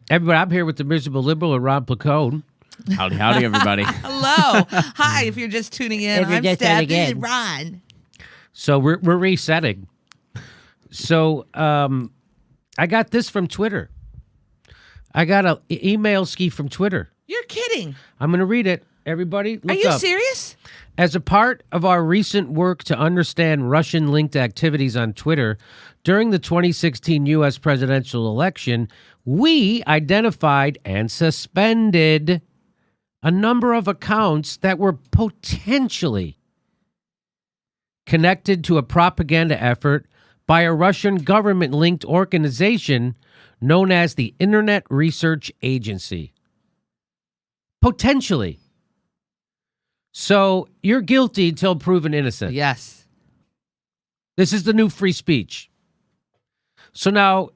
Everybody, I'm here with the miserable liberal and Ron Placone. Howdy, howdy, everybody. Hello. Hi, if you're just tuning in. If you're I'm just Steph. tuning This is in. Ron. So we're resetting. So I got this from Twitter. I got an email ski from Twitter. You're kidding. I'm going to read it. Everybody, look Are you up. serious? As a part of our recent work to understand Russian-linked activities on Twitter during the 2016 U.S. presidential election, we identified and suspended a number of accounts that were potentially connected to a propaganda effort by a Russian government-linked organization known as the Internet Research Agency. Potentially. So you're guilty till proven innocent. Yes. This is the new free speech. So now,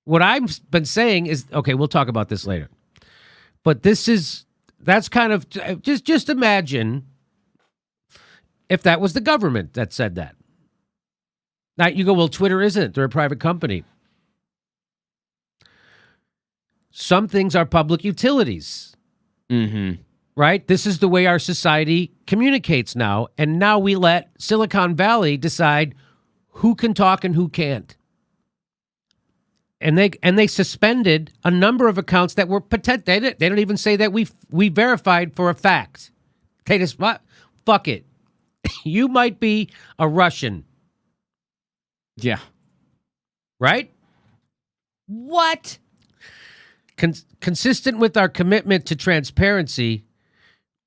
what I've been saying is, okay, we'll talk about this later. But that's kind of, just imagine if that was the government that said that. Now you go, well, Twitter isn't. They're a private company. Some things are public utilities. Mm-hmm. Right? This is the way our society communicates now. And now we let Silicon Valley decide who can talk and who can't. And they suspended a number of accounts that were they don't even say that we verified for a fact. They just, fuck it. You might be a Russian. Yeah. Right? What? Consistent with our commitment to transparency,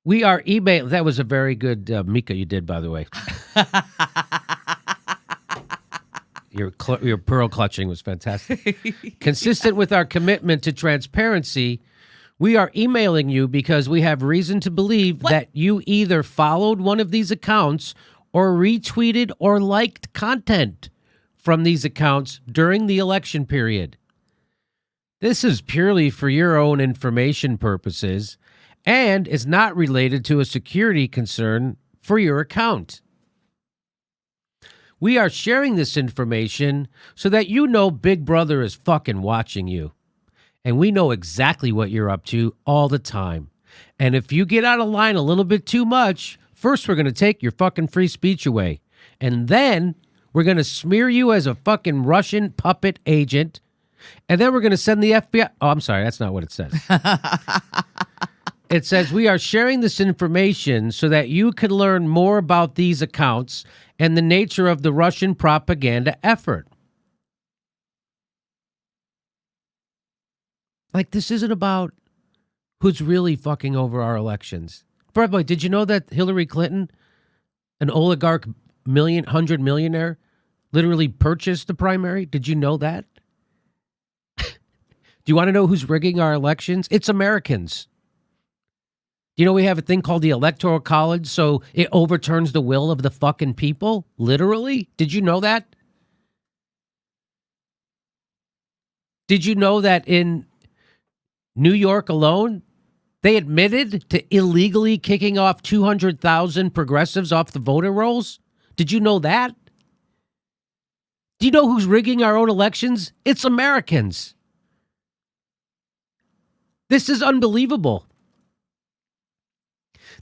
we are email. That was a very good Mika you did, by the way. Your pearl clutching was fantastic. Consistent with our commitment to transparency, we are emailing you because we have reason to believe that you either followed one of these accounts or retweeted or liked content from these accounts during the election period. This is purely for your own information purposes and is not related to a security concern for your account. We are sharing this information so that you know Big Brother is fucking watching you. And we know exactly what you're up to all the time. And if you get out of line a little bit too much, first we're going to take your fucking free speech away. And then we're going to smear you as a fucking Russian puppet agent. And then we're going to send the FBI. Oh, I'm sorry. That's not what it says. It says we are sharing this information so that you can learn more about these accounts and the nature of the Russian propaganda effort. Like, this isn't about who's really fucking over our elections. By the way, did you know that Hillary Clinton, an oligarch 100 millionaire, literally purchased the primary? Did you know that? Do you want to know who's rigging our elections? It's Americans. Do you know we have a thing called the Electoral College, so it overturns the will of the fucking people? Literally? Did you know that? Did you know that in New York alone, they admitted to illegally kicking off 200,000 progressives off the voter rolls? Did you know that? Do you know who's rigging our own elections? It's Americans. This is unbelievable.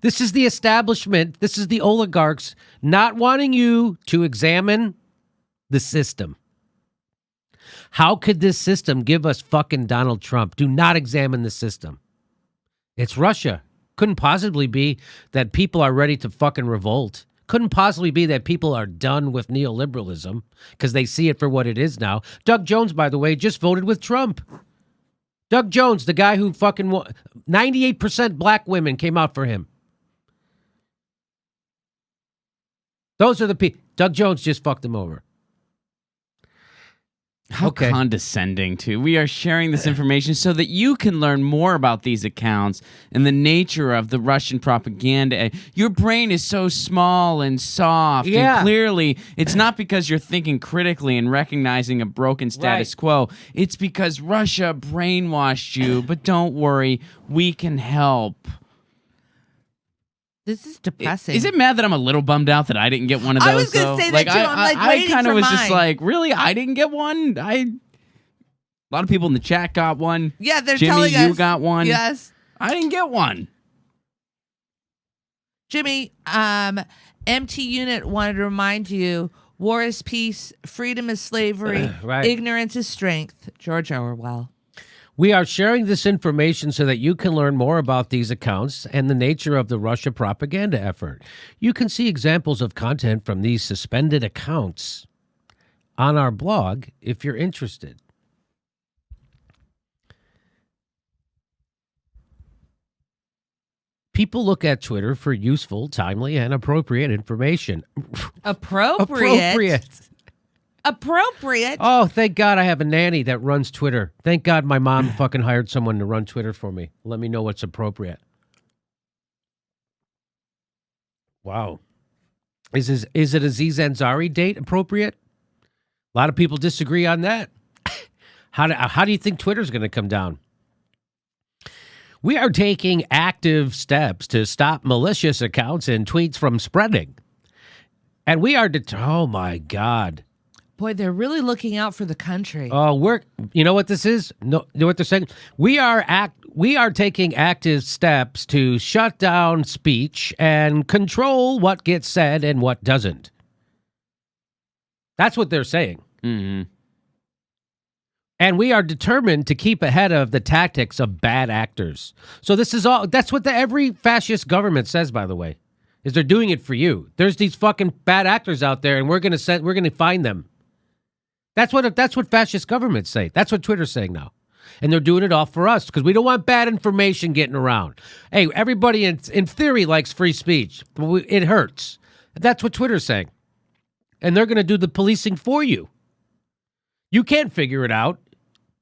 This is the establishment, this is the oligarchs not wanting you to examine the system. How could this system give us fucking Donald Trump? Do not examine the system. It's Russia. Couldn't possibly be that people are ready to fucking revolt. Couldn't possibly be that people are done with neoliberalism because they see it for what it is now. Doug Jones, by the way, just voted with Trump. Doug Jones, the guy who fucking 98% black women came out for him. Those are the people. Doug Jones just fucked them over. How condescending, too. We are sharing this information so that you can learn more about these accounts and the nature of the Russian propaganda. Your brain is so small and soft. Yeah. And clearly, it's not because you're thinking critically and recognizing a broken status quo. It's because Russia brainwashed you. But don't worry, we can help. This is depressing. Is it mad that I'm a little bummed out that I didn't get one of those? I was going to say that too. I'm I waiting kind of for was mine. just like, really? I didn't get one? A lot of people in the chat got one. Yeah, they're Jimmy, telling us. you got one. Yes. I didn't get one. Jimmy, MT Unit wanted to remind you, war is peace, freedom is slavery, Right. ignorance is strength. George Orwell. We are sharing this information so that you can learn more about these accounts and the nature of the Russia propaganda effort. You can see examples of content from these suspended accounts on our blog if you're interested. People look at Twitter for useful, timely, and appropriate information. Appropriate. Appropriate. Oh, thank God I have a nanny that runs Twitter. Thank God my mom fucking hired someone to run Twitter for me. Let me know what's appropriate. Wow. Is it Aziz Ansari date appropriate? A lot of people disagree on that. How do you think Twitter's going to come down? We are taking active steps to stop malicious accounts and tweets from spreading. And we are oh my God. Boy, they're really looking out for the country. Oh, you know what this is? No, you know what they're saying? We are taking active steps to shut down speech and control what gets said and what doesn't. That's what they're saying. Mm-hmm. And we are determined to keep ahead of the tactics of bad actors. So that's what every fascist government says, by the way, is they're doing it for you. There's these fucking bad actors out there and we're going to find them. That's what fascist governments say. That's what Twitter's saying now. And they're doing it all for us because we don't want bad information getting around. Hey, everybody in theory likes free speech, but it hurts. That's what Twitter's saying. And they're going to do the policing for you. You can't figure it out.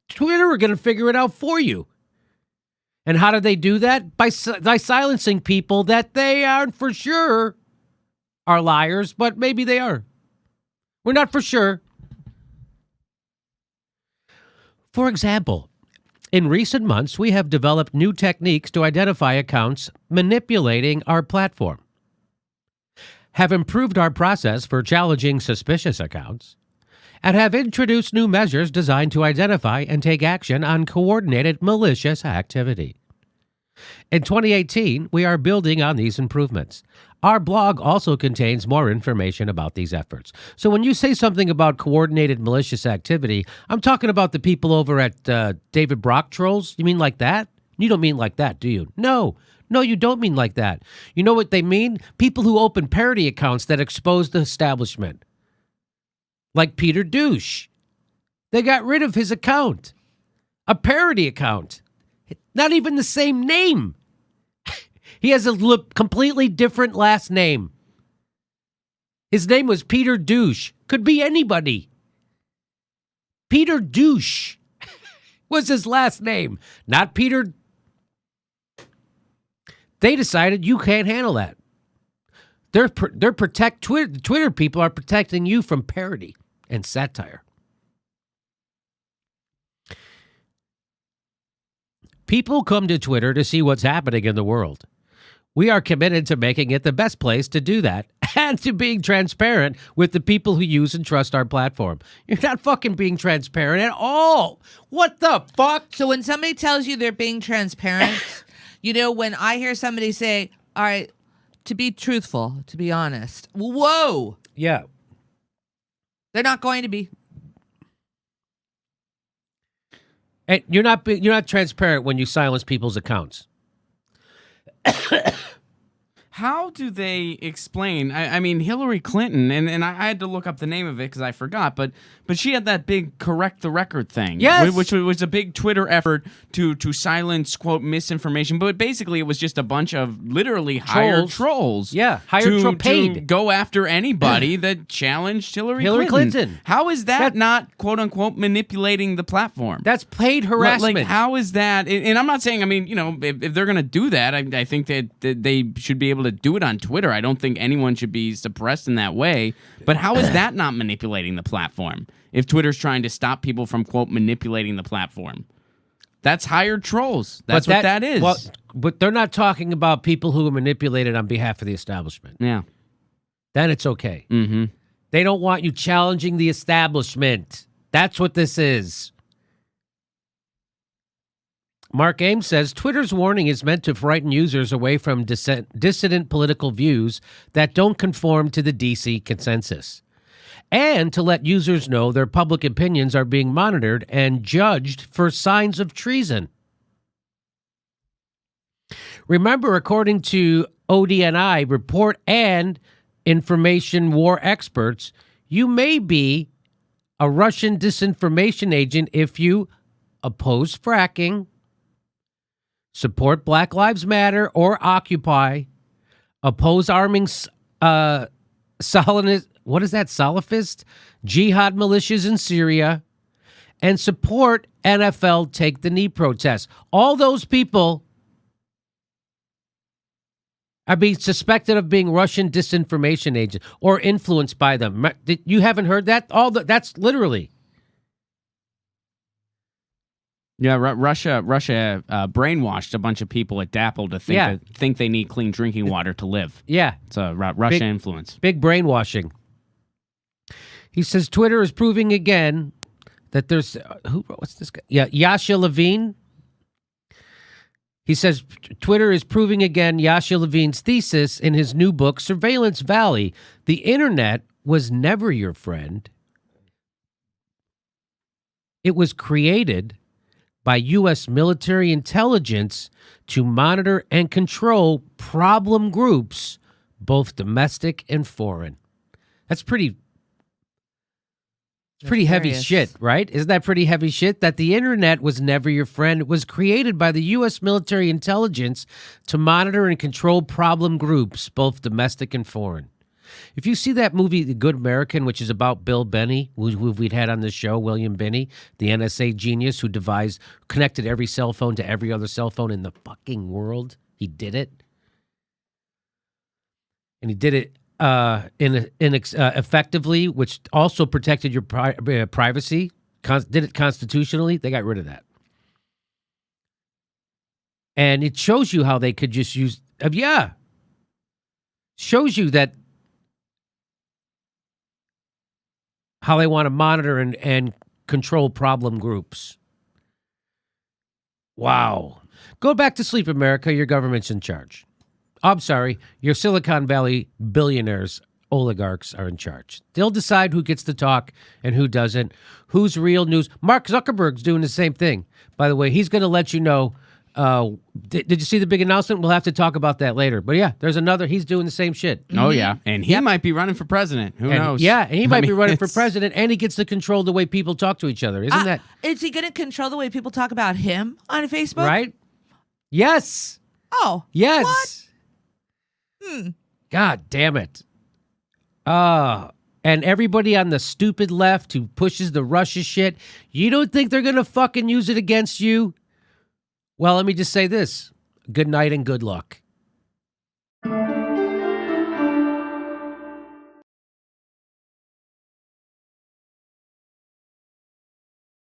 Twitter are going to figure it out for you. And how do they do that? By silencing people that they aren't for sure are liars, but maybe they are. We're not for sure. For example, in recent months, we have developed new techniques to identify accounts manipulating our platform, have improved our process for challenging suspicious accounts, and have introduced new measures designed to identify and take action on coordinated malicious activity. In 2018, we are building on these improvements. Our blog also contains more information about these efforts. So when you say something about coordinated malicious activity, I'm talking about the people over at David Brock Trolls. You mean like that? You don't mean like that, do you? No, you don't mean like that. You know what they mean? People who open parody accounts that expose the establishment. Like Peter Douche. They got rid of his account. A parody account. Not even the same name. He has a completely different last name. His name was Peter Douche. Could be anybody. Peter Douche was his last name, not Peter. They decided you can't handle that. Twitter people are protecting you from parody and satire. People come to Twitter to see what's happening in the world. We are committed to making it the best place to do that and to being transparent with the people who use and trust our platform. You're not fucking being transparent at all. What the fuck? So when somebody tells you they're being transparent, when I hear somebody say, all right, to be truthful, to be honest, whoa. Yeah. They're not going to be. And you're not transparent when you silence people's accounts. How do they explain? I mean, Hillary Clinton, and I had to look up the name of it because I forgot, but she had that big correct the record thing. Yes. Which was a big Twitter effort to silence, quote, misinformation. But basically, it was just a bunch of literally hired trolls. Yeah, paid. To go after anybody that challenged Hillary Clinton. How is that not, quote unquote, manipulating the platform? That's paid harassment. Like, how is that? And I'm not saying, I mean, if they're going to do that, I think that they should be able to do it on Twitter. I don't think anyone should be suppressed in that way. But how is that not manipulating the platform? If Twitter's trying to stop people from, quote, manipulating the platform. That's hired trolls. That's what that is. Well, but they're not talking about people who are manipulated on behalf of the establishment. Yeah. Then it's okay. Mark Ames says Twitter's warning is meant to frighten users away from dissident political views that don't conform to the DC consensus, and to let users know their public opinions are being monitored and judged for signs of treason. Remember, according to ODNI report and information war experts, you may be a Russian disinformation agent if you oppose fracking, support Black Lives Matter or Occupy, oppose arming Salafist jihad militias in Syria, and support NFL Take the Knee protests. All those people are being suspected of being Russian disinformation agents or influenced by them. You haven't heard that? That's literally. Yeah, Russia brainwashed a bunch of people at DAPL to think they need clean drinking water to live. Yeah. It's a Russia influence. Big brainwashing. He says Twitter is proving again that there's... what's this guy? Yeah, Yasha Levine. He says Twitter is proving again Yasha Levine's thesis in his new book, Surveillance Valley. The internet was never your friend. It was created by U.S. military intelligence to monitor and control problem groups, both domestic and foreign. That's pretty heavy shit, right? Isn't that pretty heavy shit? That the internet was never your friend. It was created by the U.S. military intelligence to monitor and control problem groups, both domestic and foreign. If you see that movie, The Good American, which is about Bill Binney, who we'd had on this show, William Binney, the NSA genius who connected every cell phone to every other cell phone in the fucking world. He did it. And he did it effectively, which also protected your privacy. Did it constitutionally. They got rid of that. And it shows you how they could just use... shows you that how they want to monitor and control problem groups. Wow. Go back to sleep, America. Your government's in charge. I'm sorry. Your Silicon Valley billionaires, oligarchs are in charge. They'll decide who gets to talk and who doesn't, who's real news. Mark Zuckerberg's doing the same thing. By the way, he's going to let you know. Did you see the big announcement? We'll have to talk about that later. But yeah, there's another. He's doing the same shit. Oh, yeah. And he might be running for president. Who knows? Yeah, and he might be running for president, and he gets to control the way people talk to each other. Isn't that? Is he going to control the way people talk about him on Facebook? Right? Yes. Oh. Yes. What? God damn it. And everybody on the stupid left who pushes the Russia shit, you don't think they're going to fucking use it against you? Well, let me just say this. Good night and good luck.